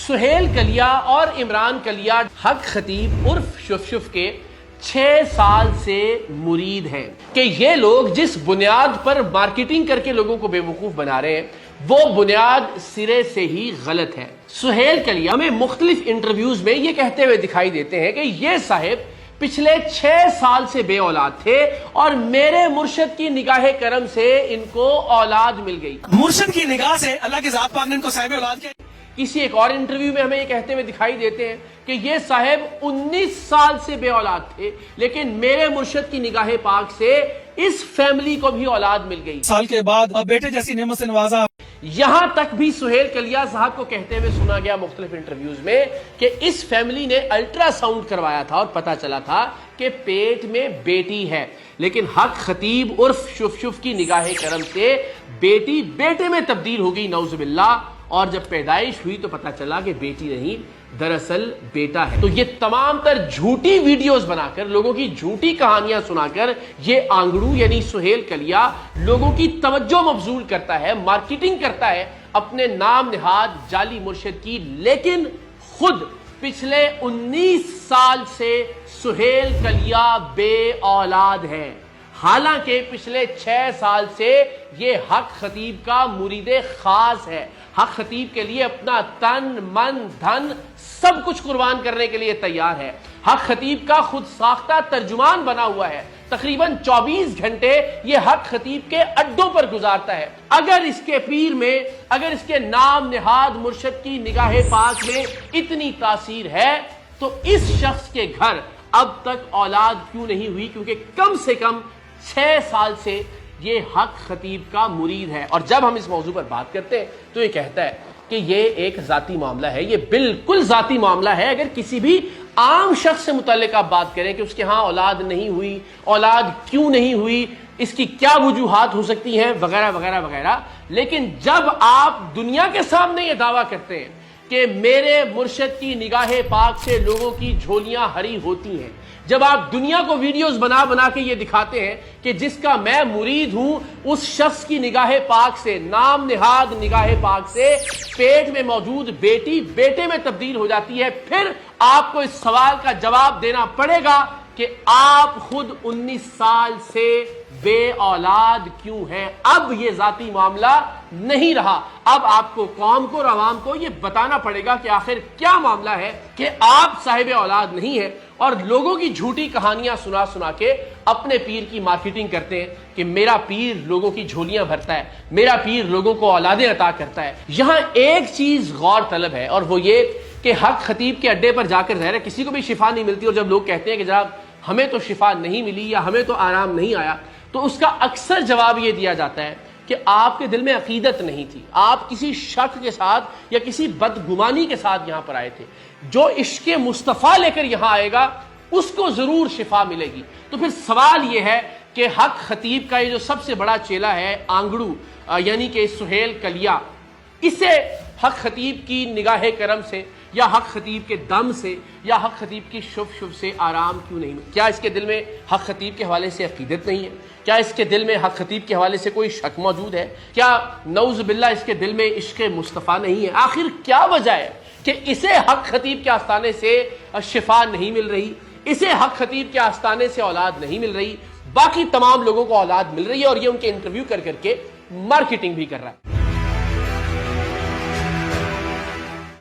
سہیل کلیا اور عمران کلیا حق خطیب عرف شف کے 6 سال سے مرید ہیں کہ یہ لوگ جس بنیاد پر مارکیٹنگ کر کے لوگوں کو بے وقوف بنا رہے ہیں وہ بنیاد سرے سے ہی غلط ہے۔ سہیل کلیا میں مختلف انٹرویوز میں یہ کہتے ہوئے دکھائی دیتے ہیں کہ یہ صاحب پچھلے 6 سال سے بے اولاد تھے اور میرے مرشد کی نگاہ کرم سے ان کو اولاد مل گئی۔ مرشد کی نگاہ سے اللہ کی ذات پاک نے ان کو صاحب اولاد کیا۔ کسی ایک اور انٹرویو میں ہمیں یہ کہتے ہوئے دکھائی دیتے ہیں کہ یہ صاحب 19 سال سے بے اولاد تھے لیکن میرے مرشد کی نگاہ پاک سے اس فیملی کو بھی اولاد مل گئی۔ سال کے بعد اب بیٹے جیسی نعمت سے نوازا۔ یہاں تک بھی سہیل کلیا صاحب کو کہتے ہوئے سنا گیا مختلف انٹرویوز میں کہ اس فیملی نے الٹرا ساؤنڈ کروایا تھا اور پتا چلا تھا کہ پیٹ میں بیٹی ہے، لیکن حق خطیب عرف شف کی نگاہ کرم سے بیٹی بیٹے میں تبدیل ہو گئی، نعوذ باللہ، اور جب پیدائش ہوئی تو پتا چلا کہ بیٹی نہیں دراصل بیٹا ہے۔ تو یہ تمام تر جھوٹی ویڈیوز بنا کر لوگوں کی جھوٹی کہانیاں سنا کر یہ آنگڑو یعنی سہیل کلیا لوگوں کی توجہ مبذول کرتا ہے، مارکیٹنگ کرتا ہے اپنے نام نہاد جعلی مرشد کی، لیکن خود پچھلے 19 سال سے سہیل کلیا بے اولاد ہے، حالانکہ پچھلے 6 سال سے یہ حق خطیب کا مرید خاص ہے، حق خطیب کے لیے اپنا تن من دھن سب کچھ قربان کرنے کے لیے تیار ہے، حق خطیب کا خود ساختہ ترجمان بنا ہوا ہے، تقریباً 24 گھنٹے یہ حق خطیب کے اڈوں پر گزارتا ہے۔ اگر اس کے پیر میں، اگر اس کے نام نہاد مرشد کی نگاہ پاک میں اتنی تاثیر ہے تو اس شخص کے گھر اب تک اولاد کیوں نہیں ہوئی؟ کیونکہ کم سے کم 6 سال سے یہ حق خطیب کا مرید ہے۔ اور جب ہم اس موضوع پر بات کرتے ہیں تو یہ کہتا ہے کہ یہ ایک ذاتی معاملہ ہے، یہ بالکل ذاتی معاملہ ہے۔ اگر کسی بھی عام شخص سے متعلق آپ بات کریں کہ اس کے ہاں اولاد نہیں ہوئی، اولاد کیوں نہیں ہوئی، اس کی کیا وجوہات ہو سکتی ہیں، وغیرہ وغیرہ وغیرہ، لیکن جب آپ دنیا کے سامنے یہ دعویٰ کرتے ہیں کہ میرے مرشد کی نگاہ پاک سے لوگوں کی جھولیاں ہری ہوتی ہیں، جب آپ دنیا کو ویڈیوز بنا بنا کے یہ دکھاتے ہیں کہ جس کا میں مرید ہوں اس شخص کی نگاہ پاک سے، نام نہاد نگاہ پاک سے پیٹ میں موجود بیٹی بیٹے میں تبدیل ہو جاتی ہے، پھر آپ کو اس سوال کا جواب دینا پڑے گا کہ آپ خود 19 سال سے بے اولاد کیوں ہیں۔ اب یہ ذاتی معاملہ نہیں رہا، اب آپ کو قوم کو اور عوام کو یہ بتانا پڑے گا کہ آخر کیا معاملہ ہے کہ آپ صاحب اولاد نہیں ہیں اور لوگوں کی جھوٹی کہانیاں سنا سنا کے اپنے پیر کی مارکیٹنگ کرتے ہیں کہ میرا پیر لوگوں کی جھولیاں بھرتا ہے، میرا پیر لوگوں کو اولادیں عطا کرتا ہے۔ یہاں ایک چیز غور طلب ہے اور وہ یہ کہ حق خطیب کے اڈے پر جا کر ظاہر ہے کسی کو بھی شفا نہیں ملتی، اور جب لوگ کہتے ہیں کہ جناب ہمیں تو شفا نہیں ملی یا ہمیں تو آرام نہیں آیا تو اس کا اکثر جواب یہ دیا جاتا ہے کہ آپ کے دل میں عقیدت نہیں تھی، آپ کسی شک کے ساتھ یا کسی بدگمانی کے ساتھ یہاں پر آئے تھے، جو عشق مصطفیٰ لے کر یہاں آئے گا اس کو ضرور شفا ملے گی۔ تو پھر سوال یہ ہے کہ حق خطیب کا یہ جو سب سے بڑا چیلا ہے آنگڑو یعنی کہ سہیل کلیا، اسے حق خطیب کی نگاہ کرم سے یا حق خطیب کے دم سے یا حق خطیب کی شف سے آرام کیوں نہیں؟ کیا اس کے دل میں حق خطیب کے حوالے سے عقیدت نہیں ہے؟ کیا اس کے دل میں حق خطیب کے حوالے سے کوئی شک موجود ہے؟ کیا نعوذ باللہ اس کے دل میں عشق مصطفیٰ نہیں ہے؟ آخر کیا وجہ ہے کہ اسے حق خطیب کے آستانے سے شفا نہیں مل رہی، اسے حق خطیب کے آستانے سے اولاد نہیں مل رہی، باقی تمام لوگوں کو اولاد مل رہی ہے اور یہ ان کے انٹرویو کر کر کے مارکیٹنگ بھی کر رہا ہے؟